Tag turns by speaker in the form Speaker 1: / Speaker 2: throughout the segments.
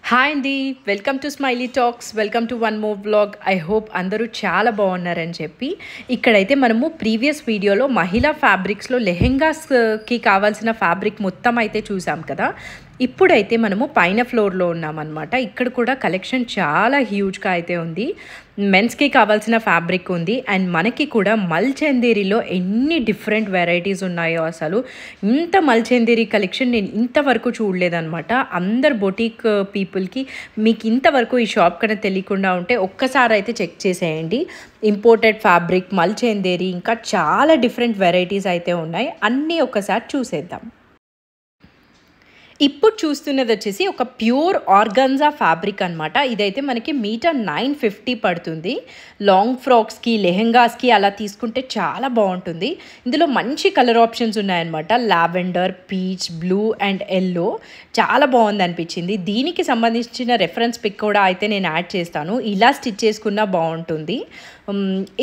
Speaker 1: Hi అండి, welcome to smiley talks. Welcome to one more vlog. I hope అందరూ చాలా బాగున్నారని చెప్పి ఇక్కడైతే మనము ప్రీవియస్ వీడియోలో మహిళా ఫ్యాబ్రిక్స్లో లెహెంగాస్కి కావాల్సిన ఫ్యాబ్రిక్ మొత్తం అయితే చూసాం కదా. ఇప్పుడైతే మనము పైన ఫ్లోర్లో ఉన్నామన్నమాట. ఇక్కడ కూడా కలెక్షన్ చాలా హ్యూజ్గా అయితే ఉంది. మెన్స్కి కావాల్సిన ఫ్యాబ్రిక్ ఉంది అండ్ మనకి కూడా మల్చందేరిలో ఎన్ని డిఫరెంట్ వెరైటీస్ ఉన్నాయో అసలు ఇంత మల్చందేరి కలెక్షన్ నేను ఇంతవరకు చూడలేదన్నమాట. అందరు బొటీక్ పీపుల్కి మీకు ఇంతవరకు ఈ షాప్ కన్నా తెలియకుండా ఉంటే ఒక్కసారి అయితే చెక్ చేసేయండి. ఇంపోర్టెడ్ ఫ్యాబ్రిక్, మల్చందేరి, ఇంకా చాలా డిఫరెంట్ వెరైటీస్ అయితే ఉన్నాయి. అన్నీ ఒక్కసారి చూసేద్దాం. ఇప్పుడు చూస్తున్నది వచ్చేసి ఒక ప్యూర్ ఆర్గన్జా ఫ్యాబ్రిక్ అనమాట. ఇదైతే మనకి మీటర్ 950 పడుతుంది. లాంగ్ ఫ్రాక్స్కి, లెహెంగాస్కి అలా తీసుకుంటే చాలా బాగుంటుంది. ఇందులో మంచి కలర్ ఆప్షన్స్ ఉన్నాయన్నమాట. Lavender, peach, blue and yellow. చాలా బాగుంది అనిపించింది. దీనికి సంబంధించిన రెఫరెన్స్ పిక్ కూడా అయితే నేను యాడ్ చేస్తాను. ఇలా స్టిచ్ చేసుకున్నా బాగుంటుంది.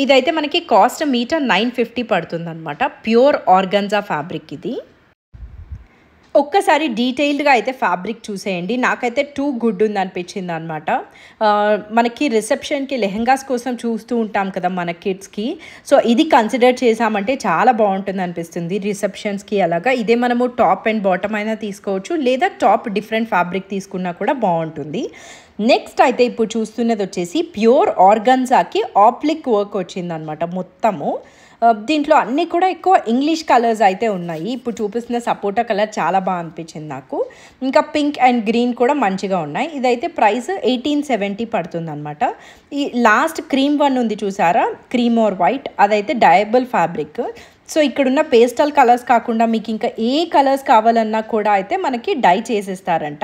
Speaker 1: ఇదైతే మనకి కాస్ట్ మీటర్ 950 పడుతుంది అనమాట. ప్యూర్ ఆర్గన్జా ఫ్యాబ్రిక్ ఇది. ఒక్కసారి డీటెయిల్డ్గా అయితే ఫ్యాబ్రిక్ చూసేయండి. నాకైతే టూ గుడ్ ఉంది అనిపించింది అనమాట. మనకి రిసెప్షన్కి లెహెంగాస్ కోసం చూస్తూ ఉంటాం కదా మన కిడ్స్కి. సో ఇది కన్సిడర్ చేసామంటే చాలా బాగుంటుంది అనిపిస్తుంది రిసెప్షన్స్కి. అలాగా ఇదే మనము టాప్ అండ్ బాటమ్ అయినా తీసుకోవచ్చు, లేదా టాప్ డిఫరెంట్ ఫ్యాబ్రిక్ తీసుకున్నా కూడా బాగుంటుంది. నెక్స్ట్ అయితే ఇప్పుడు చూస్తున్నది వచ్చేసి ప్యూర్ ఆర్గన్జాకి ఆప్లిక్ వర్క్ వచ్చిందనమాట మొత్తము. దీంట్లో అన్నీ కూడా ఎక్కువ ఇంగ్లీష్ కలర్స్ అయితే ఉన్నాయి. ఇప్పుడు చూపిస్తున్న సపోటా కలర్ చాలా బాగా అనిపించింది నాకు. ఇంకా పింక్ అండ్ గ్రీన్ కూడా మంచిగా ఉన్నాయి. ఇదైతే ప్రైస్ 1870 పడుతుంది అనమాట. ఈ లాస్ట్ క్రీమ్ వన్ ఉంది చూసారా, క్రీమ్ ఆర్ వైట్, అదైతే డయబుల్ ఫ్యాబ్రిక్. సో ఇక్కడున్న పేస్టల్ కలర్స్ కాకుండా మీకు ఇంకా ఏ కలర్స్ కావాలన్నా కూడా అయితే మనకి డై చేసేస్తారంట.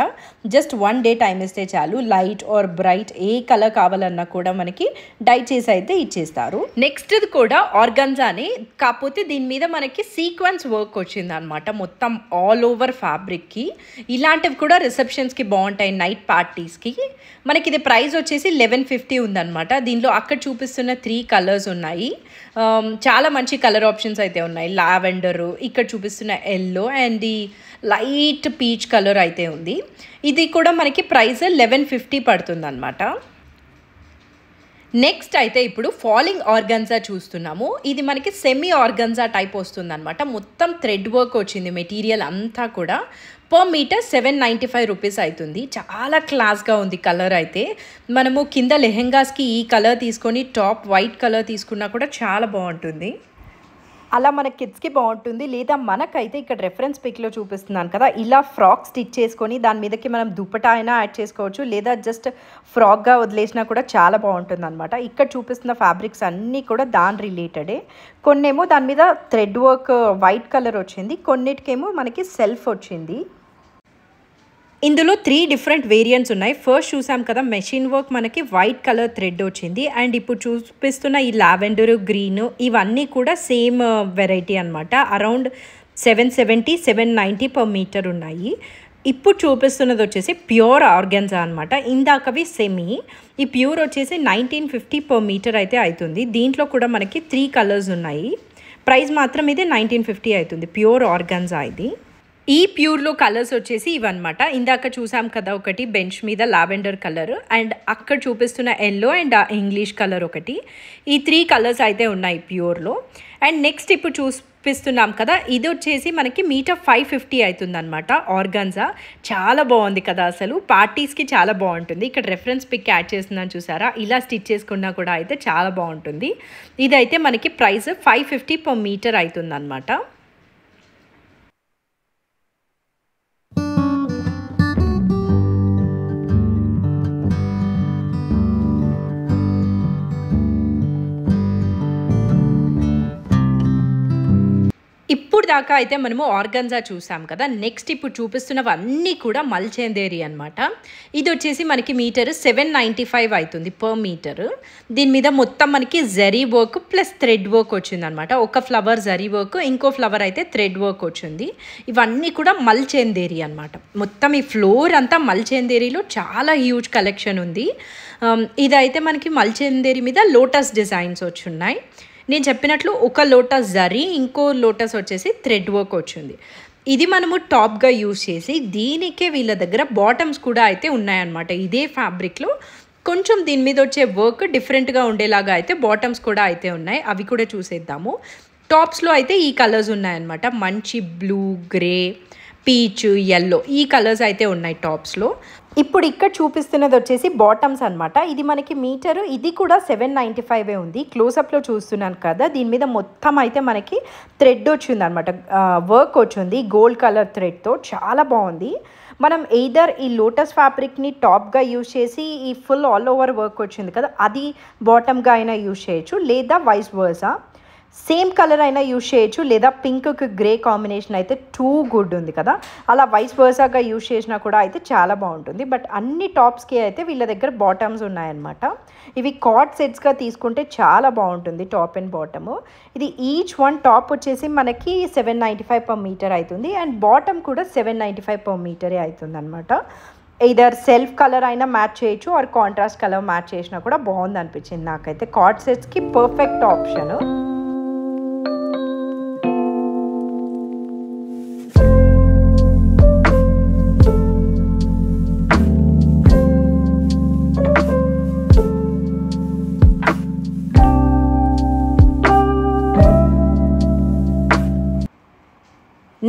Speaker 1: జస్ట్ 1 డే టైం ఇస్తే చాలు. లైట్ ఆర్ బ్రైట్ ఏ కలర్ కావాలన్నా కూడా మనకి డై చేసి అయితే ఇచ్చేస్తారు. నెక్స్ట్ ఇది కూడా ఆర్గన్జానే, కాకపోతే దీని మీద మనకి సీక్వెన్స్ వర్క్ వచ్చింది అనమాట మొత్తం ఆల్ ఓవర్ ఫ్యాబ్రిక్కి. ఇలాంటివి కూడా రిసెప్షన్స్కి బాగుంటాయి, నైట్ పార్టీస్కి. మనకి ఇది ప్రైస్ వచ్చేసి 1150 ఉందన్నమాట. దీనిలో అక్కడ చూపిస్తున్న 3 కలర్స్ ఉన్నాయి. చాలా మంచి కలర్ ఆప్షన్స్ అయితే ఉన్నాయి. లావెండరు, ఇక్కడ చూపిస్తున్న ఎల్లో అండ్ ఈ లైట్ పీచ్ కలర్ అయితే ఉంది. ఇది కూడా మనకి ప్రైస్ 1150 పడుతుంది అనమాట. నెక్స్ట్ అయితే ఇప్పుడు ఫాలింగ్ ఆర్గన్జా చూస్తున్నాము. ఇది మనకి సెమీ ఆర్గన్జా టైప్ వస్తుంది అనమాట. మొత్తం థ్రెడ్ వర్క్ వచ్చింది మెటీరియల్ అంతా కూడా. పర్ మీటర్ 795 రూపీస్ అవుతుంది. చాలా క్లాస్గా ఉంది కలర్ అయితే. మనము కింద లెహెంగాస్కి ఈ కలర్ తీసుకొని టాప్ వైట్ కలర్ తీసుకున్నా కూడా చాలా బాగుంటుంది. అలా మన కిడ్స్కి బాగుంటుంది. లేదా మనకైతే ఇక్కడ రెఫరెన్స్ పిక్లో చూపిస్తున్నాను కదా, ఇలా ఫ్రాక్ స్టిచ్ చేసుకొని దాని మీదకి మనం దుపట్టా అయినా యాడ్ చేసుకోవచ్చు, లేదా జస్ట్ ఫ్రాక్గా వదిలేసినా కూడా చాలా బాగుంటుంది అనమాట. ఇక్కడ చూపిస్తున్న ఫ్యాబ్రిక్స్ అన్నీ కూడా దాని రిలేటెడే. కొన్నేమో దాని మీద థ్రెడ్ వర్క్ వైట్ కలర్ వచ్చింది, కొన్నిటికేమో మనకి సెల్ఫ్ వచ్చింది. ఇందులో 3 డిఫరెంట్ వేరియంట్స్ ఉన్నాయి. ఫస్ట్ చూసాం కదా మెషిన్ వర్క్, మనకి వైట్ కలర్ థ్రెడ్ వచ్చింది. అండ్ ఇప్పుడు చూపిస్తున్న ఈ లావెండర్, గ్రీన్, ఇవన్నీ కూడా సేమ్ వెరైటీ అనమాట. అరౌండ్ 770, 790 పర్ మీటర్ ఉన్నాయి. ఇప్పుడు చూపిస్తున్నది వచ్చేసి ప్యూర్ ఆర్గన్జా అనమాట. ఇందాకవి సెమీ, ఈ ప్యూర్ వచ్చేసి 1950 పర్ మీటర్ అయితే అవుతుంది. దీంట్లో కూడా మనకి 3 కలర్స్ ఉన్నాయి. ప్రైస్ మాత్రం ఇది 1950 అవుతుంది. ప్యూర్ ఆర్గన్జా ఇది. ఈ ప్యూర్లో కలర్స్ వచ్చేసి ఇవన్నమాట. ఇందాక చూసాం కదా ఒకటి బెంచ్ మీద లావెండర్ కలర్, అండ్ అక్కడ చూపిస్తున్న ఎల్లో అండ్ ఇంగ్లీష్ కలర్ ఒకటి. ఈ 3 కలర్స్ అయితే ఉన్నాయి ప్యూర్లో. అండ్ నెక్స్ట్ ఇప్పుడు చూపిస్తున్నాం కదా, ఇది వచ్చేసి మనకి మీటర్ 550 అవుతుంది అనమాట. ఆర్గన్జా చాలా బాగుంది కదా అసలు. పార్టీస్కి చాలా బాగుంటుంది. ఇక్కడ రెఫరెన్స్ పిక్ యాడ్ చేస్తున్నాను చూసారా, ఇలా స్టిచ్ చేసుకున్నా కూడా అయితే చాలా బాగుంటుంది. ఇదైతే మనకి ప్రైస్ 550 పర్ మీటర్ అవుతుంది అనమాట. ఇప్పుడు దాకా అయితే మనము ఆర్గన్జా చూసాం కదా. నెక్స్ట్ ఇప్పుడు చూపిస్తున్నవన్నీ కూడా మల్చందేరి అనమాట. ఇది వచ్చేసి మనకి మీటర్ 795 అవుతుంది పర్ మీటర్. దీని మీద మొత్తం మనకి zari work plus thread work వచ్చిందనమాట. ఒక ఫ్లవర్ జరీ వర్క్, ఇంకో ఫ్లవర్ అయితే థ్రెడ్ వర్క్ వచ్చింది. ఇవన్నీ కూడా మల్చందేరి అనమాట. మొత్తం ఈ ఫ్లోర్ అంతా మల్చందేరిలో చాలా హ్యూజ్ కలెక్షన్ ఉంది. ఇదైతే మనకి మల్చందేరి మీద లోటస్ డిజైన్స్ వచ్చున్నాయి. నేను చెప్పినట్లు ఒక లోటస్ జరీ, ఇంకో లోటస్ వచ్చేసి థ్రెడ్ వర్క్ వచ్చింది. ఇది మనము టాప్గా యూజ్ చేసి దీనికే వీళ్ళ దగ్గర బాటమ్స్ కూడా అయితే ఉన్నాయన్నమాట. ఇదే ఫ్యాబ్రిక్లో కొంచెం దీని మీద వచ్చే వర్క్ డిఫరెంట్గా ఉండేలాగా అయితే బాటమ్స్ కూడా అయితే ఉన్నాయి. అవి కూడా చూసేద్దాము. టాప్స్లో అయితే ఈ కలర్స్ ఉన్నాయన్నమాట. మంచి బ్లూ, గ్రే, పీచ్, ఎల్లో ఈ కలర్స్ అయితే ఉన్నాయి టాప్స్లో. ఇప్పుడు ఇక్కడ చూపిస్తున్నది వచ్చేసి బాటమ్స్ అనమాట. ఇది మనకి మీటరు ఇది కూడా 795 ఉంది. క్లోజప్లో చూస్తున్నాను కదా, దీని మీద మొత్తం అయితే మనకి థ్రెడ్ వచ్చింది అనమాట, వర్క్ వచ్చింది గోల్డ్ కలర్ థ్రెడ్తో. చాలా బాగుంది. మనం ఎయిదర్ ఈ లోటస్ ఫ్యాబ్రిక్ని టాప్గా యూజ్ చేసి ఈ ఫుల్ ఆల్ ఓవర్ వర్క్ వచ్చింది కదా అది బాటమ్గా అయినా యూజ్ చేయొచ్చు, లేదా వైస్ వర్సా సేమ్ కలర్ అయినా యూజ్ చేయొచ్చు, లేదా పింక్కి గ్రే కాంబినేషన్ అయితే టూ గుడ్ ఉంది కదా, అలా వైస్ వర్సాగా యూజ్ చేసినా కూడా అయితే చాలా బాగుంటుంది. బట్ అన్ని టాప్స్కి అయితే వీళ్ళ దగ్గర బాటమ్స్ ఉన్నాయన్నమాట. ఇవి కార్డ్ సెట్స్గా తీసుకుంటే చాలా బాగుంటుంది టాప్ అండ్ బాటము. ఇది ఈచ్ వన్ టాప్ వచ్చేసి మనకి 795 per మీటర్ అవుతుంది, అండ్ బాటమ్ కూడా 795 per మీటరే అవుతుంది అనమాట. ఇదర్ సెల్ఫ్ కలర్ అయినా మ్యాచ్ చేయొచ్చు, ఆర్ కాంట్రాస్ట్ కలర్ మ్యాచ్ చేసినా కూడా బాగుంది అనిపించింది నాకైతే. కార్డ్ సెట్స్కి పర్ఫెక్ట్ ఆప్షన్.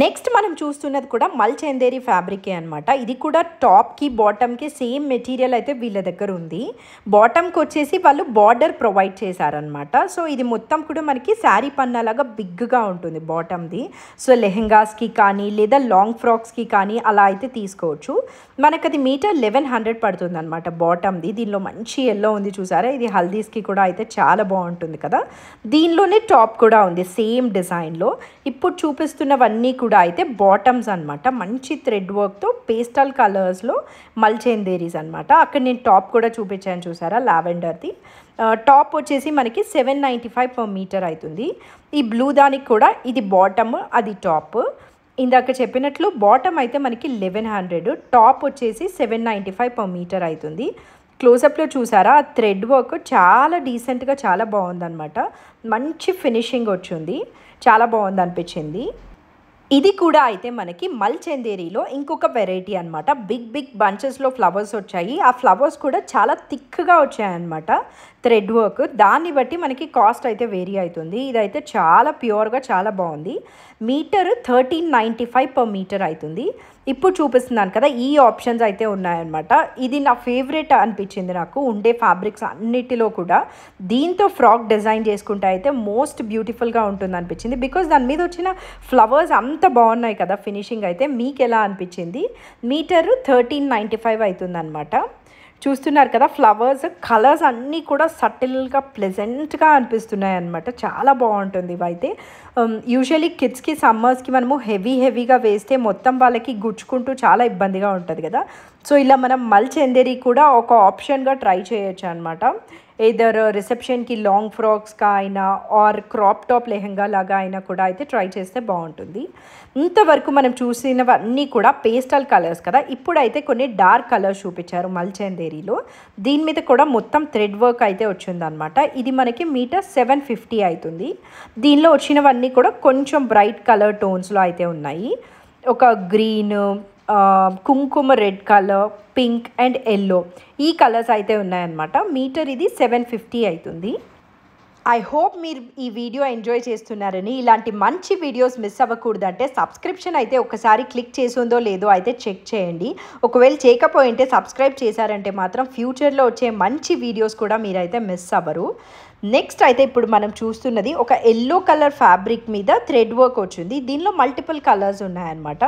Speaker 1: నెక్స్ట్ మనం చూస్తున్నది కూడా మల్చందేరి ఫ్యాబ్రికే అనమాట. ఇది కూడా టాప్కి బాటమ్కి సేమ్ మెటీరియల్ అయితే వీళ్ళ దగ్గర ఉంది. బాటమ్కి వచ్చేసి వాళ్ళు బార్డర్ ప్రొవైడ్ చేశారనమాట. సో ఇది మొత్తం కూడా మనకి శారీ పన్నాలాగా బిగ్గా ఉంటుంది బాటమ్ది. సో లెహెంగాస్కి కానీ లేదా లాంగ్ ఫ్రాక్స్కి కానీ అలా అయితే తీసుకోవచ్చు. మనకు అది మీటర్ 1100 పడుతుంది అనమాట బాటమ్ది. దీనిలో మంచి ఎల్లో ఉంది చూసారా, ఇది హల్దీస్కి కూడా అయితే చాలా బాగుంటుంది కదా. దీనిలోనే టాప్ కూడా ఉంది సేమ్ డిజైన్లో. ఇప్పుడు చూపిస్తున్నవన్నీ కూడా అయితే బాటమ్స్ అనమాట. మంచి థ్రెడ్ వర్క్తో పేస్టల్ కలర్స్లో మల్చందేరీస్ అనమాట. అక్కడ నేను టాప్ కూడా చూపించాను చూసారా లావెండర్ది. టాప్ వచ్చేసి మనకి 795 per మీటర్ అవుతుంది. ఈ బ్లూ దానికి కూడా ఇది బాటమ్, అది టాప్. ఇందాక చెప్పినట్లు బాటమ్ అయితే మనకి 1100, టాప్ వచ్చేసి 795 per మీటర్ అవుతుంది. క్లోజప్లో చూసారా ఆ థ్రెడ్ వర్క్ చాలా డీసెంట్గా చాలా బాగుందన్నమాట. మంచి ఫినిషింగ్ వచ్చింది, చాలా బాగుంది అనిపించింది. ఇది కూడా అయితే మనకి మల్చందేరీలో ఇంకొక వెరైటీ అనమాట. బిగ్ బిగ్ బంచెస్లో ఫ్లవర్స్ వచ్చాయి. ఆ ఫ్లవర్స్ కూడా చాలా థిక్గా వచ్చాయన్నమాట థ్రెడ్ వర్క్. దాన్ని బట్టి మనకి కాస్ట్ అయితే వేరీ అవుతుంది. ఇదైతే చాలా ప్యూర్గా చాలా బాగుంది. మీటర్ 1395 per మీటర్ అవుతుంది. ఇప్పుడు చూపిస్తున్నాను కదా ఈ ఆప్షన్స్ అయితే ఉన్నాయన్నమాట. ఇది నా ఫేవరెట్ అనిపించింది నాకు ఉండే ఫ్యాబ్రిక్స్ అన్నిటిలో కూడా. దీంతో ఫ్రాక్ డిజైన్ చేసుకుంటే అయితే మోస్ట్ బ్యూటిఫుల్గా ఉంటుంది అనిపించింది. బికాజ్ దాని మీద వచ్చిన ఫ్లవర్స్ అంత బాగున్నాయి కదా ఫినిషింగ్ అయితే. మీకు ఎలా అనిపించింది? మీటర్ 1395 అవుతుంది అనమాట. చూస్తున్నారు కదా ఫ్లవర్స్ కలర్స్ అన్నీ కూడా సటిల్గా ప్లెజెంట్గా అనిపిస్తున్నాయి అనమాట. చాలా బాగుంటుంది ఇవైతే. యూజువలీ కిడ్స్కి సమ్మర్స్కి మనము హెవీగా వేస్తే మొత్తం వాళ్ళకి గుచ్చుకుంటూ చాలా ఇబ్బందిగా ఉంటుంది కదా. సో ఇలా మనం మల్చందేరీ కూడా ఒక ఆప్షన్గా ట్రై చేయొచ్చు అనమాట. ఏదర్ రిసెప్షన్కి లాంగ్ ఫ్రాక్స్గా అయినా ఆర్ క్రాప్ టాప్ లెహెంగా లాగా అయినా కూడా అయితే ట్రై చేస్తే బాగుంటుంది. ఇంతవరకు మనం చూసినవన్నీ కూడా పేస్టల్ కలర్స్ కదా. ఇప్పుడైతే కొన్ని డార్క్ కలర్స్ చూపించారు మల్చందేరీలో. దీని మీద కూడా మొత్తం థ్రెడ్ వర్క్ అయితే వచ్చిందనమాట. ఇది మనకి మీటర్ 750 అవుతుంది. దీనిలో వచ్చినవన్నీ కూడా కొంచెం బ్రైట్ కలర్ టోన్స్లో అయితే ఉన్నాయి. ఒక గ్రీన్, కుంకుమ red colour, pink and yellow ఈ కలర్స్ అయితే ఉన్నాయన్నమాట. మీటర్ ఇది 750 అవుతుంది. ఐ హోప్ మీరు ఈ వీడియో ఎంజాయ్ చేస్తున్నారని. ఇలాంటి మంచి వీడియోస్ మిస్ అవ్వకూడదంటే సబ్స్క్రిప్షన్ అయితే ఒకసారి క్లిక్ చేసిందో లేదో అయితే చెక్ చేయండి. ఒకవేళ చేయకపోయింటే సబ్స్క్రైబ్ చేశారంటే మాత్రం ఫ్యూచర్లో వచ్చే మంచి వీడియోస్ కూడా మీరైతే మిస్ అవ్వరు. నెక్స్ట్ అయితే ఇప్పుడు మనం చూస్తున్నది ఒక ఎల్లో కలర్ ఫ్యాబ్రిక్ మీద థ్రెడ్ వర్క్ వచ్చింది. దీనిలో మల్టిపుల్ కలర్స్ ఉన్నాయన్నమాట.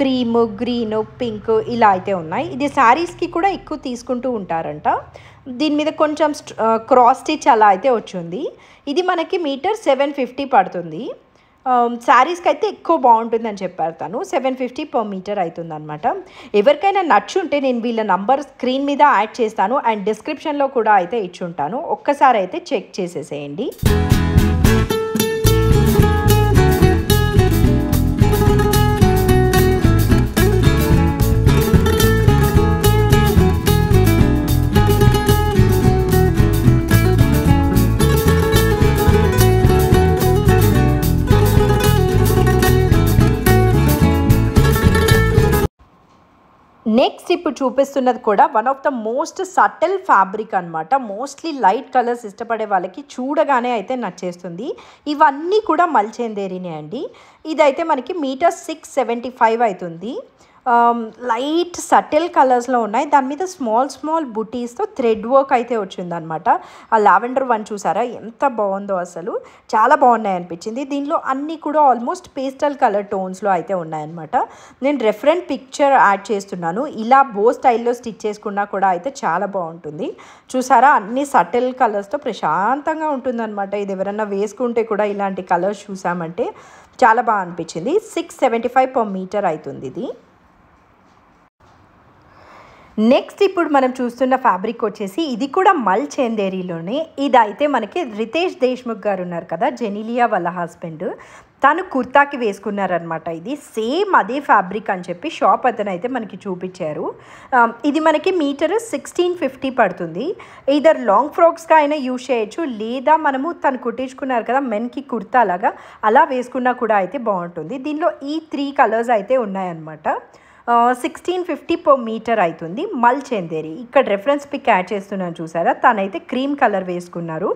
Speaker 1: క్రీమ్, గ్రీన్, పింక్ ఇలా అయితే ఉన్నాయి. ఇది శారీస్కి కూడా ఎక్కువ తీసుకుంటూ ఉంటారంట. దీని మీద కొంచెం క్రాస్ స్టిచ్ అలా అయితే వచ్చింది. ఇది మనకి మీటర్ 750 పడుతుంది. శారీస్కి అయితే ఎక్కువ బాగుంటుందని చెప్పారు తను. 750 per మీటర్ అవుతుంది అనమాట. ఎవరికైనా నచ్చుంటే నేను వీళ్ళ నంబర్ స్క్రీన్ మీద యాడ్ చేస్తాను అండ్ డిస్క్రిప్షన్లో కూడా అయితే ఇచ్చుంటాను. ఒక్కసారి అయితే చెక్ చేసేసేయండి. ఇప్పుడు చూపిస్తున్నది కూడా one of the most subtle fabric అనమాట. మోస్ట్లీ లైట్ కలర్స్ ఇష్టపడే వాళ్ళకి చూడగానే అయితే నచ్చేస్తుంది. ఇవన్నీ కూడా మల్చేందేరినే అండి. ఇదైతే మనకి మీటర్ 675 అవుతుంది. లైట్ సటిల్ కలర్స్లో ఉన్నాయి. దాని మీద స్మాల్ బుటీస్తో థ్రెడ్ వర్క్ అయితే వచ్చిందనమాట. ఆ లావెండర్ వన్ చూసారా ఎంత బాగుందో, అసలు చాలా బాగున్నాయి అనిపించింది. దీనిలో అన్నీ కూడా ఆల్మోస్ట్ పేస్టల్ కలర్ టోన్స్లో అయితే ఉన్నాయన్నమాట. నేను రెఫరెంట్ పిక్చర్ యాడ్ చేస్తున్నాను. ఇలా బో స్టైల్లో స్టిచ్ చేసుకున్నా కూడా అయితే చాలా బాగుంటుంది. చూసారా అన్ని సటిల్ కలర్స్తో ప్రశాంతంగా ఉంటుందన్నమాట. ఇది ఎవరన్నా వేసుకుంటే కూడా ఇలాంటి కలర్స్ చూసామంటే చాలా బాగా అనిపించింది. 675 per మీటర్ అవుతుంది ఇది. నెక్స్ట్ ఇప్పుడు మనం చూస్తున్న ఫ్యాబ్రిక్ వచ్చేసి ఇది కూడా మల్చేందేరిలోనే. ఇదైతే మనకి రితేష్ దేశ్ముఖ్ గారు ఉన్నారు కదా, జెనిలియా వాళ్ళ హస్బెండ్, తను కుర్తాకి వేసుకున్నారనమాట. ఇది సేమ్ అదే ఫ్యాబ్రిక్ అని చెప్పి షాప్ అతను అయితే మనకి చూపించారు. ఇది మనకి మీటర్ 1650 పడుతుంది. ఇదర్ లాంగ్ ఫ్రాక్స్గా అయినా యూజ్ చేయొచ్చు, లేదా మనము తను కుట్టించుకున్నారు కదా మెన్కి కుర్తా లాగా అలా వేసుకున్నా కూడా అయితే బాగుంటుంది. దీనిలో ఈ 3 కలర్స్ అయితే ఉన్నాయన్నమాట. 1650 per మీటర్ అవుతుంది. మల్చేందేరి ఇక్కడ రెఫరెన్స్ పిక్ యాడ్ చేస్తున్నాను చూసారా, తనైతే క్రీమ్ కలర్ వేసుకున్నారు.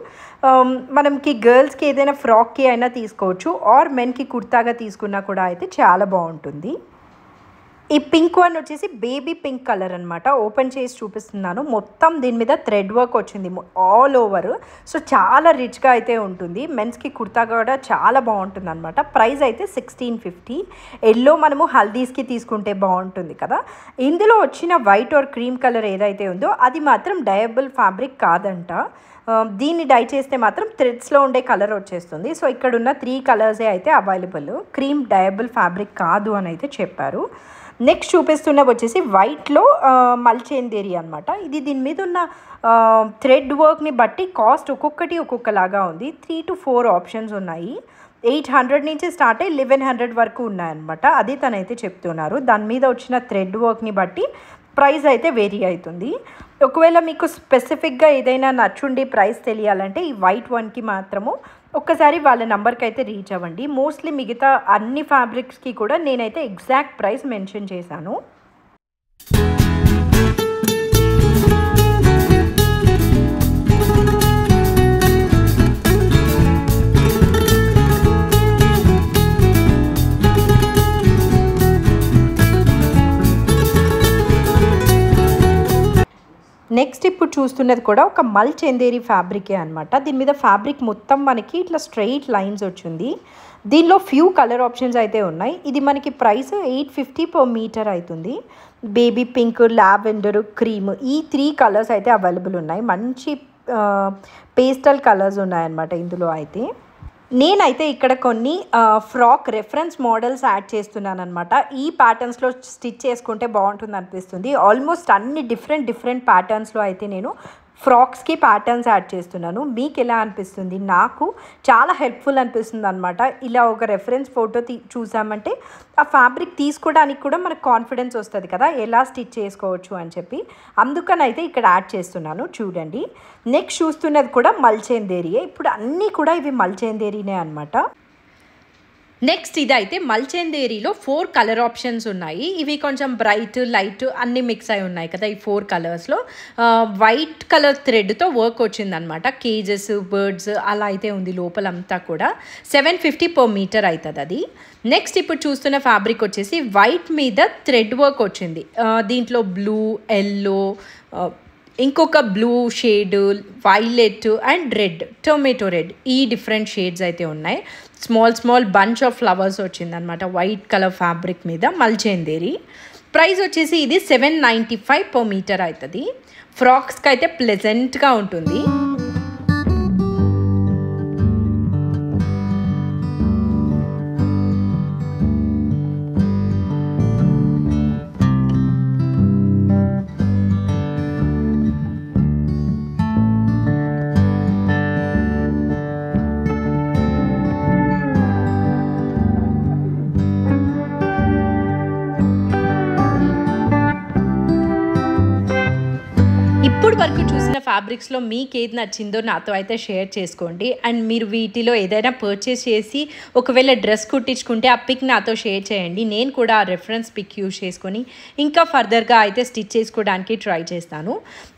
Speaker 1: మనకి గర్ల్స్కి ఏదైనా ఫ్రాక్కి అయినా తీసుకోవచ్చు, ఆర్ మెన్కి కుర్తాగా తీసుకున్నా కూడా అయితే చాలా బాగుంటుంది. ఈ పింక్ వన్ వచ్చేసి బేబీ పింక్ కలర్ అనమాట. ఓపెన్ చేసి చూపిస్తున్నాను. మొత్తం దీని మీద థ్రెడ్ వర్క్ వచ్చింది ఆల్ ఓవర్. సో చాలా రిచ్గా అయితే ఉంటుంది. మెన్స్కి కుర్తా కూడా చాలా బాగుంటుంది అనమాట. ప్రైస్ అయితే 1650. ఎల్లో మనము హల్దీస్కి తీసుకుంటే బాగుంటుంది కదా. ఇందులో వచ్చిన వైట్ ఆర్ క్రీమ్ కలర్ ఏదైతే ఉందో అది మాత్రం డయబుల్ ఫ్యాబ్రిక్ కాదంట. దీన్ని డై చేస్తే మాత్రం థ్రెడ్స్లో ఉండే కలర్ వచ్చేస్తుంది. సో ఇక్కడ ఉన్న 3 కలర్సే అయితే అవైలబుల్. క్రీమ్ డయబుల్ ఫ్యాబ్రిక్ కాదు అని అయితే చెప్పారు. నెక్స్ట్ చూపిస్తున్నవి వచ్చేసి వైట్లో మల్చేందేరి అనమాట. ఇది దీని మీద ఉన్న థ్రెడ్ వర్క్ని బట్టి కాస్ట్ ఒక్కొక్కటి ఒక్కొక్కలాగా ఉంది. 3 to 4 ఆప్షన్స్ ఉన్నాయి. 800 నుంచి స్టార్ట్ అయ్యి 1100 వరకు ఉన్నాయన్నమాట. అది తనైతే చెప్తున్నారు. దాని మీద వచ్చిన థ్రెడ్ వర్క్ని బట్టి ప్రైస్ అయితే వేరీ అవుతుంది. ఒకవేళ మీకు స్పెసిఫిక్గా ఏదైనా నచ్చుండి ప్రైస్ తెలియాలంటే ఈ వైట్ వన్కి మాత్రము ఒక్కసారి వాళ్ళ నెంబర్కి అయితే రీచ్ అవ్వండి. మోస్ట్లీ మిగతా అన్ని ఫ్యాబ్రిక్స్కి కూడా నేనైతే ఎగ్జాక్ట్ ప్రైస్ మెన్షన్ చేశాను. నెక్స్ట్ ఇప్పుడు చూస్తున్నది కూడా ఒక మల్చేందేరి ఫ్యాబ్రికే అనమాట. దీని మీద ఫ్యాబ్రిక్ మొత్తం మనకి ఇట్లా స్ట్రెయిట్ లైన్స్ వచ్చింది. దీనిలో ఫ్యూ కలర్ ఆప్షన్స్ అయితే ఉన్నాయి. ఇది మనకి ప్రైస్ 850 per మీటర్ అవుతుంది. బేబీ పింక్, లావెండర్, క్రీమ్ ఈ 3 కలర్స్ అయితే అవైలబుల్ ఉన్నాయి. మంచి పేస్టల్ కలర్స్ ఉన్నాయన్నమాట ఇందులో అయితే. నేనైతే ఇక్కడ కొన్ని ఫ్రాక్ రెఫరెన్స్ మోడల్స్ యాడ్ చేస్తున్నాను అనమాట. ఈ ప్యాటర్న్స్లో స్టిచ్ చేసుకుంటే బాగుంటుంది అనిపిస్తుంది. ఆల్మోస్ట్ అన్ని డిఫరెంట్ ప్యాటర్న్స్లో అయితే నేను ఫ్రాక్స్కి ప్యాటర్న్స్ యాడ్ చేస్తున్నాను. మీకు ఎలా అనిపిస్తుంది? నాకు చాలా హెల్ప్ఫుల్ అనిపిస్తుంది అనమాట. ఇలా ఒక రెఫరెన్స్ ఫోటో చూసామంటే ఆ ఫ్యాబ్రిక్ తీసుకోవడానికి కూడా మనకు కాన్ఫిడెన్స్ వస్తుంది కదా, ఎలా స్టిచ్ చేసుకోవచ్చు అని చెప్పి. అందుకని అయితే ఇక్కడ యాడ్ చేస్తున్నాను చూడండి. నెక్స్ట్ చూస్తున్నది కూడా మల్చేందేరియే. ఇప్పుడు అన్నీ కూడా ఇవి మల్చేందేరీనే అనమాట. నెక్స్ట్ ఇదైతే మల్చేందేరిలో 4 కలర్ ఆప్షన్స్ ఉన్నాయి. ఇవి కొంచెం బ్రైట్, లైట్ అన్నీ మిక్స్ అయి ఉన్నాయి కదా. ఈ 4 కలర్స్లో వైట్ కలర్ థ్రెడ్తో వర్క్ వచ్చిందనమాట. కేజెస్, బర్డ్స్ అలా అయితే ఉంది లోపలంతా కూడా. 750 per మీటర్ అవుతుంది అది. నెక్స్ట్ ఇప్పుడు చూస్తున్న ఫ్యాబ్రిక్ వచ్చేసి వైట్ మీద థ్రెడ్ వర్క్ వచ్చింది. దీంట్లో బ్లూ, ఎల్లో, ఇంకొక blue shade, violet and red, tomato red, ఈ డిఫరెంట్ షేడ్స్ అయితే ఉన్నాయి. స్మాల్ బంచ్ ఆఫ్ ఫ్లవర్స్ వచ్చిందనమాట వైట్ కలర్ ఫ్యాబ్రిక్ మీద మల్చేందేరి. ప్రైస్ వచ్చేసి ఇది 795 per మీటర్ అవుతుంది. ఫ్రాక్స్కి అయితే ప్లెజెంట్గా ఉంటుంది. ఇప్పుడు వరకు చూసిన ఫ్యాబ్రిక్స్లో మీకు ఏది నచ్చిందో నాతో అయితే షేర్ చేసుకోండి. అండ్ మీరు వీటిలో ఏదైనా పర్చేస్ చేసి ఒకవేళ డ్రెస్ కుట్టించుకుంటే ఆ పిక్ నాతో షేర్ చేయండి. నేను కూడా ఆ రెఫరెన్స్ పిక్ యూజ్ చేసుకొని ఇంకా ఫర్దర్గా అయితే స్టిచ్ చేసుకోవడానికి ట్రై చేస్తాను.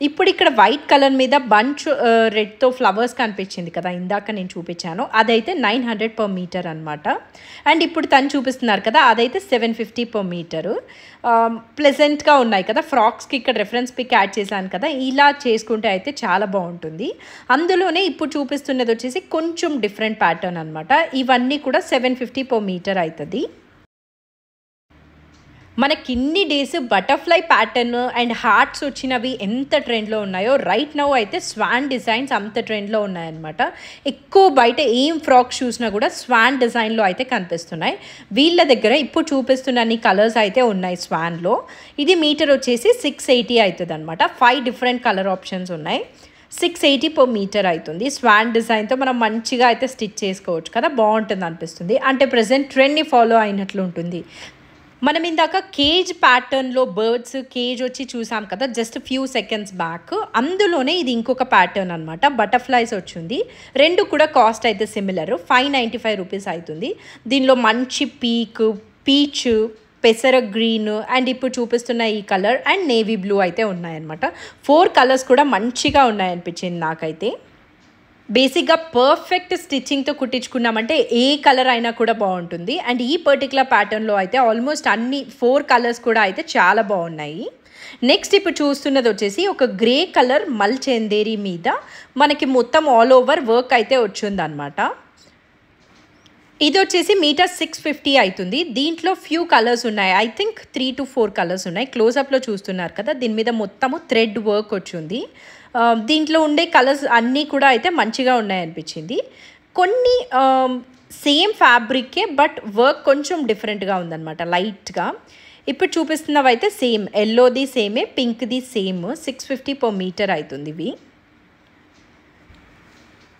Speaker 1: ఇప్పుడు ఇక్కడ వైట్ కలర్ మీద బంచ్ రెడ్తో ఫ్లవర్స్ కనిపించింది కదా, ఇందాక నేను చూపించాను, అదైతే 900 per meter అనమాట. అండ్ ఇప్పుడు తను చూపిస్తున్నారు కదా, అదైతే 750 per meter. ప్లెజెంట్గా ఉన్నాయి కదా ఫ్రాక్స్కి. ఇక్కడ రెఫరెన్స్ పిక్ యాడ్ చేశాను కదా, ఇలా చేసుకుంటే అయితే చాలా బాగుంటుంది. అందులోనే ఇప్పుడు చూపిస్తున్నది వచ్చేసి కొంచెం డిఫరెంట్ ప్యాటర్న్ అనమాట. ఇవన్నీ కూడా 750 per meter అవుతుంది. మనకి ఇన్ని days butterfly pattern and hearts వచ్చినవి ఎంత ట్రెండ్లో ఉన్నాయో, రైట్ నౌ అయితే స్వాన్ డిజైన్స్ అంత ట్రెండ్లో ఉన్నాయన్నమాట. ఎక్కువ బయట ఏం ఫ్రాక్స్ చూసినా కూడా స్వాన్ డిజైన్లో అయితే కనిపిస్తున్నాయి. వీళ్ళ దగ్గర ఇప్పుడు చూపిస్తున్న అన్ని కలర్స్ అయితే ఉన్నాయి స్వాన్లో. ఇది మీటర్ వచ్చేసి 680 అవుతుంది అనమాట. 5 డిఫరెంట్ కలర్ ఆప్షన్స్ ఉన్నాయి. 680 per meter అవుతుంది. స్వాన్ డిజైన్తో మనం మంచిగా అయితే స్టిచ్ చేసుకోవచ్చు కదా, బాగుంటుంది అనిపిస్తుంది. అంటే ప్రజెంట్ ట్రెండ్ని ఫాలో అయినట్లు ఉంటుంది. మనం ఇందాక కేజ్ ప్యాటర్న్లో బర్డ్స్ కేజ్ వచ్చి చూసాం కదా జస్ట్ ఫ్యూ సెకండ్స్ బ్యాక్, అందులోనే ఇది ఇంకొక ప్యాటర్న్ అనమాట. బటర్ఫ్లైస్ వచ్చింది. రెండు కూడా కాస్ట్ అయితే సిమిలర్, 595 రూపీస్ అవుతుంది. దీనిలో మంచి పీచ్, పెసర గ్రీన్ అండ్ ఇప్పుడు చూపిస్తున్న ఈ కలర్ అండ్ నేవీ బ్లూ అయితే ఉన్నాయన్నమాట. 4 కలర్స్ కూడా మంచిగా ఉన్నాయనిపించింది నాకైతే. బేసిక్గా పర్ఫెక్ట్ స్టిచ్చింగ్తో కుట్టించుకున్నామంటే ఏ కలర్ అయినా కూడా బాగుంటుంది. అండ్ ఈ పర్టికులర్ ప్యాటర్న్లో అయితే ఆల్మోస్ట్ అన్ని 4 కలర్స్ కూడా అయితే చాలా బాగున్నాయి. నెక్స్ట్ ఇప్పుడు చూస్తున్నది వచ్చేసి ఒక గ్రే కలర్ మల్ చందేరి మీద మనకి మొత్తం ఆల్ ఓవర్ వర్క్ అయితే వచ్చిందనమాట. ఇది వచ్చేసి మీటర్ 650 అవుతుంది. దీంట్లో ఫ్యూ కలర్స్ ఉన్నాయి, ఐ థింక్ 3 to 4 కలర్స్ ఉన్నాయి. క్లోజప్లో చూస్తున్నారు కదా, దీని మీద మొత్తము థ్రెడ్ వర్క్ వచ్చింది. దీంట్లో ఉండే కలర్స్ అన్నీ కూడా అయితే మంచిగా ఉన్నాయనిపించింది. కొన్ని సేమ్ ఫ్యాబ్రికే బట్ వర్క్ కొంచెం డిఫరెంట్గా ఉందన్నమాట, లైట్గా. ఇప్పుడు చూపిస్తున్నవి అయితే సేమ్, ఎల్లోది సేమే, పింక్ది సేమ్. 650 per meter అవుతుంది. ఇవి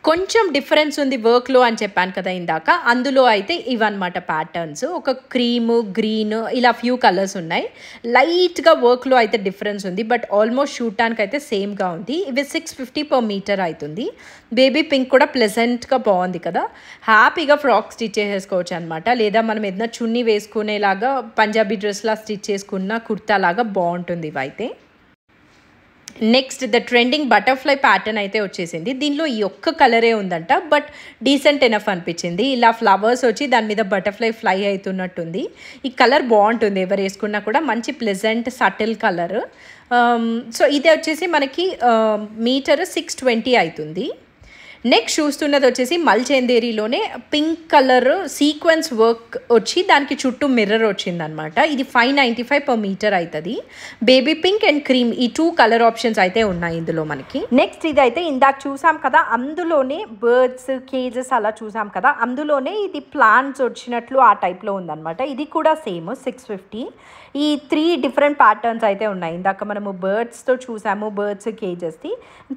Speaker 1: కొంచెం డిఫరెన్స్ ఉంది వర్క్లో అని చెప్పాను కదా ఇందాక, అందులో అయితే ఇవన్నమాట ప్యాటర్న్స్. ఒక క్రీము, గ్రీన్, ఇలా ఫ్యూ కలర్స్ ఉన్నాయి. లైట్గా వర్క్లో అయితే డిఫరెన్స్ ఉంది బట్ ఆల్మోస్ట్ చూడటానికి అయితే సేమ్గా ఉంది. ఇవి 650 per meter అవుతుంది. బేబీ పింక్ కూడా ప్లెజెంట్గా బాగుంది కదా, హ్యాపీగా ఫ్రాక్ స్టిచ్ చేసేసుకోవచ్చు అనమాట. లేదా మనం ఏదైనా చున్నీ వేసుకునేలాగా పంజాబీ డ్రెస్లా స్టిచ్ చేసుకున్న కుర్తా లాగా బాగుంటుంది ఇవైతే. Next the trending butterfly pattern అయితే వచ్చేసింది. దీనిలో ఈ ఒక్క కలరే ఉందంట బట్ డీసెంట్ ఎనఫ్ అనిపించింది. ఇలా ఫ్లవర్స్ వచ్చి దాని మీద బటర్ఫ్లై ఫ్లై అవుతున్నట్టుంది. ఈ కలర్ బాగుంటుంది, ఎవరు వేసుకున్నా కూడా మంచి ప్లెజెంట్ సటిల్ కలర్. సో ఇది వచ్చేసి మనకి మీటర్ 620 అవుతుంది. నెక్స్ట్ చూస్తున్నది వచ్చేసి మల్చందేరిలోనే పింక్ కలర్ సీక్వెన్స్ వర్క్ వచ్చి దానికి చుట్టూ మిర్రర్ వచ్చిందనమాట. ఇది 595 per meter అవుతుంది. బేబీ పింక్ అండ్ క్రీమ్ ఈ 2 కలర్ ఆప్షన్స్ అయితే ఉన్నాయి ఇందులో మనకి. నెక్స్ట్ ఇది అయితే ఇందాక చూసాం కదా, అందులోనే బర్డ్స్ కేజెస్ అలా చూసాం కదా, అందులోనే ఇది ప్లాంట్స్ వచ్చినట్లు ఆ టైప్లో ఉందన్నమాట. ఇది కూడా సేమ్ 650. ఈ 3 డిఫరెంట్ ప్యాటర్న్స్ అయితే ఉన్నాయి. ఇందాక మనము బర్డ్స్తో చూసాము, బర్డ్స్ కేజెస్ది.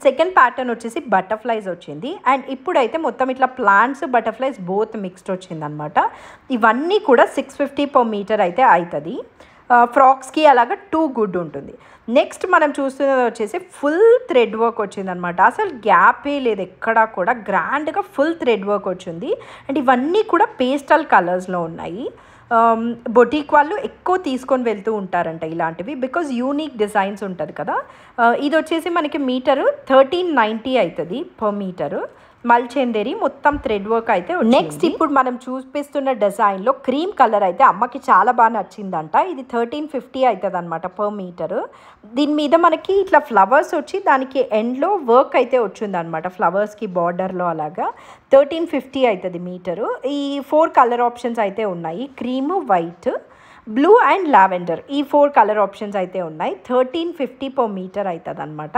Speaker 1: సెకండ్ ప్యాటర్న్ వచ్చేసి బటర్ఫ్లైస్ వచ్చింది. అండ్ ఇప్పుడైతే మొత్తం ఇట్లా ప్లాంట్స్ బటర్ఫ్లైస్ బోత్ మిక్స్డ్ వచ్చిందనమాట. ఇవన్నీ కూడా 650 per meter అయితే అవుతుంది. ఫ్రాక్స్కి అలాగా 2 గుడ్ ఉంటుంది. నెక్స్ట్ మనం చూస్తున్నది వచ్చేసి ఫుల్ థ్రెడ్ వర్క్ వచ్చిందనమాట. అసలు గ్యాపే లేదు ఎక్కడా కూడా, గ్రాండ్గా ఫుల్ థ్రెడ్ వర్క్ వచ్చింది. అండ్ ఇవన్నీ కూడా పేస్టల్ కలర్స్లో ఉన్నాయి. బొటీక్ వాళ్ళు ఎక్కువ తీసుకొని వెళ్తూ ఉంటారంట ఇలాంటివి, బికాజ్ యూనిక్ డిజైన్స్ ఉంటుంది కదా. ఇది వచ్చేసి మనకి మీటరు 1390 అవుతుంది per meter. మల్చందేరి మొత్తం థ్రెడ్ వర్క్ అయితే. నెక్స్ట్ ఇప్పుడు మనం చూపిస్తున్న డిజైన్లో క్రీమ్ కలర్ అయితే అమ్మకి చాలా బాగా నచ్చిందంట. ఇది 1350 అవుతుంది అనమాట per meter. దీని మీద మనకి ఇట్లా ఫ్లవర్స్ వచ్చి దానికి ఎండ్లో వర్క్ అయితే వచ్చిందనమాట, ఫ్లవర్స్కి బార్డర్లో అలాగా. 1350 అవుతుంది మీటరు. ఈ 4 కలర్ ఆప్షన్స్ అయితే ఉన్నాయి, cream, white, blue and lavender. ఈ 4 కలర్ ఆప్షన్స్ అయితే ఉన్నాయి. 1350 per meter అవుతుంది అనమాట.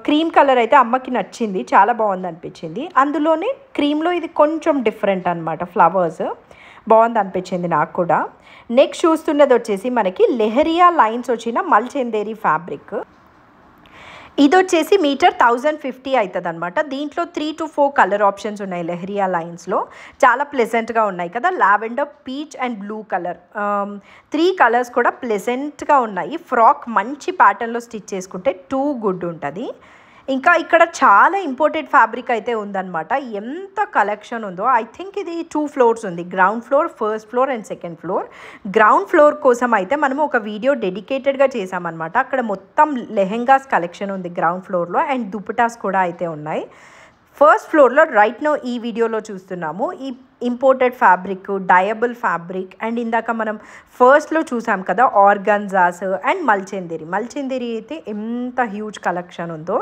Speaker 1: క్రీమ్ కలర్ అయితే అమ్మకి నచ్చింది, చాలా బాగుంది అనిపించింది. అందులోనే క్రీమ్లో ఇది కొంచెం డిఫరెంట్ అనమాట, ఫ్లవర్స్ బాగుంది అనిపించింది నాకు కూడా. నెక్స్ట్ చూస్తున్నది వచ్చేసి మనకి లెహరియా లైన్స్ వచ్చిన మల్చందేరి ఫ్యాబ్రిక్. ఇది వచ్చేసి మీటర్ 1050 అవుతుంది అనమాట. దీంట్లో 3 to 4 కలర్ ఆప్షన్స్ ఉన్నాయి లెహరియా లైన్స్లో. చాలా ప్లెజెంట్గా ఉన్నాయి కదా, lavender, peach and blue colour, 3 colours కూడా ప్లెజెంట్గా ఉన్నాయి. ఫ్రాక్ మంచి ప్యాటర్న్లో స్టిచ్ చేసుకుంటే టూ గుడ్ ఉంటుంది. ఇంకా ఇక్కడ చాలా ఇంపోర్టెడ్ ఫ్యాబ్రిక్ అయితే ఉందన్నమాట. ఎంత కలెక్షన్ ఉందో. ఐ థింక్ ఇది 2 floors ఉంది, ground floor, first floor and second floor. Ground floor కోసం అయితే మనము ఒక వీడియో డెడికేటెడ్గా చేసామన్నమాట. అక్కడ మొత్తం లెహెంగాస్ కలెక్షన్ ఉంది గ్రౌండ్ ఫ్లోర్లో, అండ్ దుపటాస్ కూడా అయితే ఉన్నాయి. ఫస్ట్ ఫ్లోర్లో రైట్ నో ఈ వీడియోలో చూస్తున్నాము ఈ ఇంపోర్టెడ్ ఫ్యాబ్రిక్, డయబుల్ ఫ్యాబ్రిక్, అండ్ ఇందాక మనం ఫస్ట్లో చూసాం కదా ఆర్గన్జాస్ అండ్ మల్చెందేరి అయితే ఎంత హ్యూజ్ కలెక్షన్ ఉందో.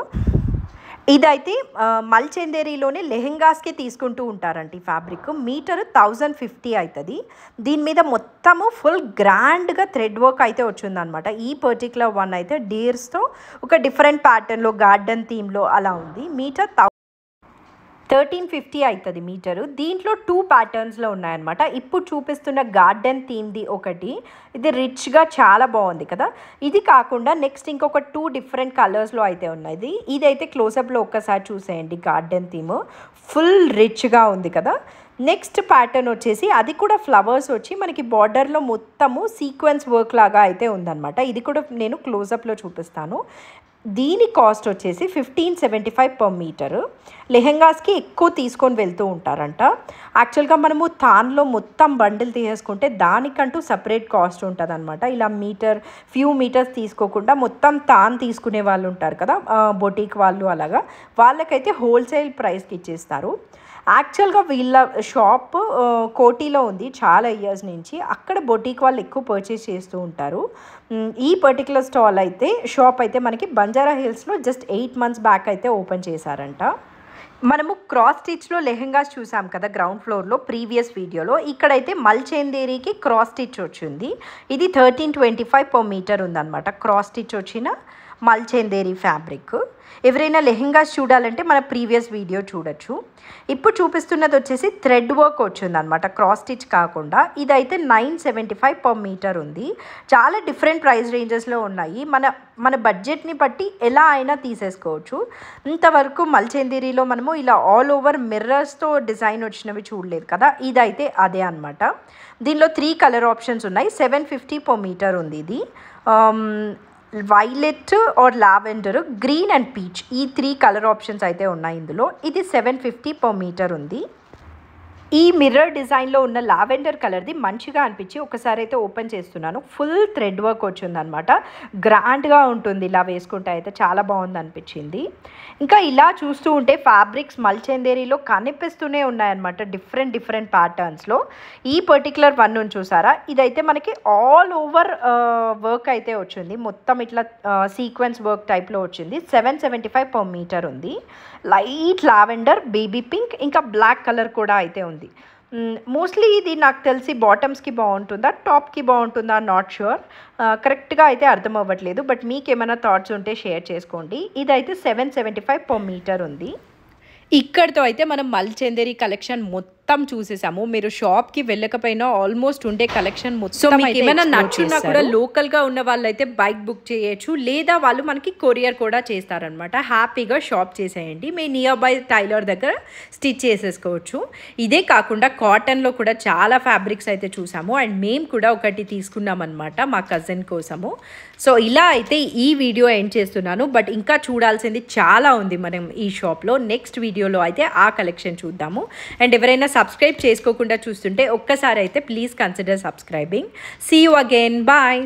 Speaker 1: ఇదైతే మల్చెందేరిలోనే లెహెంగాస్కి తీసుకుంటూ ఉంటారంట. ఈ ఫ్యాబ్రిక్ మీటర్ 1050 అవుతుంది. దీని మీద మొత్తము ఫుల్ గ్రాండ్గా థ్రెడ్ వర్క్ అయితే వచ్చిందనమాట. ఈ పర్టికులర్ వన్ అయితే డీర్స్తో ఒక డిఫరెంట్ ప్యాటర్న్లో గార్డెన్ థీమ్లో అలా ఉంది. మీటర్ 1350 అవుతుంది మీటరు. దీంట్లో 2 ప్యాటర్న్స్లో ఉన్నాయన్నమాట. ఇప్పుడు చూపిస్తున్న గార్డెన్ థీమ్ది ఒకటి, ఇది రిచ్గా చాలా బాగుంది కదా. ఇది కాకుండా నెక్స్ట్ ఇంకొక 2 డిఫరెంట్ కలర్స్లో అయితే ఉన్నాయి. ఇదైతే క్లోజప్లో ఒక్కసారి చూసేయండి. గార్డెన్ థీమ్ ఫుల్ రిచ్గా ఉంది కదా. నెక్స్ట్ ప్యాటర్న్ వచ్చేసి అది కూడా ఫ్లవర్స్ వచ్చి మనకి బార్డర్లో మొత్తము సీక్వెన్స్ వర్క్ లాగా అయితే ఉందన్నమాట. ఇది కూడా నేను క్లోజప్లో చూపిస్తాను. దీని కాస్ట్ వచ్చేసి 1575 per meter. లెహెంగాస్కి ఎక్కువ తీసుకొని వెళ్తూ ఉంటారంట. యాక్చువల్గా మనము తాన్లో మొత్తం బండిల్ తీసేసుకుంటే దానికంటూ సపరేట్ కాస్ట్ ఉంటుంది అనమాట. ఇలా ఫ్యూ మీటర్స్ తీసుకోకుండా మొత్తం తాన్ తీసుకునే వాళ్ళు ఉంటారు కదా, బొటీక్ వాళ్ళు, అలాగా వాళ్ళకైతే హోల్సేల్ ప్రైస్కి ఇచ్చేస్తారు. యాక్చువల్గా వీళ్ళ షాప్ కోటిలో ఉంది చాలా ఇయర్స్ నుంచి. అక్కడ బొటీక్ వాళ్ళు ఎక్కువ పర్చేస్ చేస్తూ ఉంటారు. ఈ పర్టికులర్ షాప్ అయితే మనకి బంజారా హిల్స్లో జస్ట్ 8 months బ్యాక్ అయితే ఓపెన్ చేశారంట. మనము క్రాస్ స్టిచ్లో లెహెంగాస్ చూసాం కదా గ్రౌండ్ ఫ్లోర్లో ప్రీవియస్ వీడియోలో. ఇక్కడైతే మల్చెందేరికి క్రాస్ స్టిచ్ వచ్చింది. ఇది 1325 per meter ఉందన్నమాట. క్రాస్ స్టిచ్ వచ్చిన మల్చెందేరి ఫ్యాబ్రిక్. ఎవరైనా లెహెంగాస్ చూడాలంటే మన ప్రీవియస్ వీడియో చూడొచ్చు. ఇప్పుడు చూపిస్తున్నది వచ్చేసి థ్రెడ్ వర్క్ వచ్చిందనమాట, క్రాస్ స్టిచ్ కాకుండా. ఇదైతే 975 per meter ఉంది. చాలా డిఫరెంట్ ప్రైస్ రేంజెస్లో ఉన్నాయి. మన బడ్జెట్ని బట్టి ఎలా అయినా తీసేసుకోవచ్చు. ఇంతవరకు మల్చెందేరిలో మనము ఇలా ఆల్ ఓవర్ మిర్రర్స్తో డిజైన్ వచ్చినవి చూడలేదు కదా, ఇదైతే అదే అనమాట. దీనిలో 3 కలర్ ఆప్షన్స్ ఉన్నాయి. 750 per meter ఉంది. ఇది violet or lavender, green and peach, ఈ 3 కలర్ ఆప్షన్స్ అయితే ఉన్నాయి ఇందులో. ఇది 750 per meter ఉంది. ఈ మిర్రర్ డిజైన్లో ఉన్న లావెండర్ కలర్ది మంచిగా అనిపించి ఒకసారి అయితే ఓపెన్ చేస్తున్నాను. ఫుల్ థ్రెడ్ వర్క్ వచ్చిందనమాట. గ్రాండ్గా ఉంటుంది ఇలా వేసుకుంటే, అయితే చాలా బాగుంది అనిపించింది. ఇంకా ఇలా చూస్తూ ఉంటే ఫ్యాబ్రిక్స్ మల్చెందేరిలో కనిపిస్తూనే ఉన్నాయన్నమాట డిఫరెంట్ ప్యాటర్న్స్లో. ఈ పర్టికులర్ వన్ నుంచి చూసారా, ఇదైతే మనకి ఆల్ ఓవర్ వర్క్ అయితే వచ్చింది. మొత్తం ఇట్లా సీక్వెన్స్ వర్క్ టైప్లో వచ్చింది. 775 per meter ఉంది. లైట్ లావెండర్, బేబీ పింక్, ఇంకా బ్లాక్ కలర్ కూడా అయితే ఉంది. మోస్ట్లీ ఇది నాకు తెలిసి బాటమ్స్కి బాగుంటుందా, టాప్కి బాగుంటుందా, నాట్ షూర్, కరెక్ట్గా అయితే అర్థం అవ్వట్లేదు. బట్ మీకు ఏమైనా థాట్స్ ఉంటే షేర్ చేసుకోండి. ఇదైతే 775 per meter ఉంది. ఇక్కడితో అయితే మనం మల్చెందేరి కలెక్షన్ మొత్తం చూసేసాము. మీరు షాప్కి వెళ్ళకపోయినా ఆల్మోస్ట్ ఉండే కలెక్షన్ మొత్తం ఏమైనా నచ్చున్నా కూడా లోకల్గా ఉన్న వాళ్ళైతే బైక్ బుక్ చేయొచ్చు, లేదా వాళ్ళు మనకి కొరియర్ కూడా చేస్తారనమాట. హ్యాపీగా షాప్ చేసేయండి. మీ నియర్ బై టైలర్ దగ్గర స్టిచ్ చేసేసుకోవచ్చు. ఇదే కాకుండా కాటన్లో కూడా చాలా ఫ్యాబ్రిక్స్ అయితే చూసాము, అండ్ మేము కూడా ఒకటి తీసుకున్నాం అనమాట మా కజిన్ కోసము. సో ఇలా అయితే ఈ వీడియో ఎండ్ చేస్తున్నాను. బట్ ఇంకా చూడాల్సింది చాలా ఉంది మనం ఈ షాప్లో. నెక్స్ట్ వీడియోలో అయితే ఆ కలెక్షన్ చూద్దాము. అండ్ ఎవరైనా సబ్స్క్రైబ్ చేసుకోకుండా చూస్తుంటే ఒక్కసారి అయితే please consider subscribing. See you again. Bye.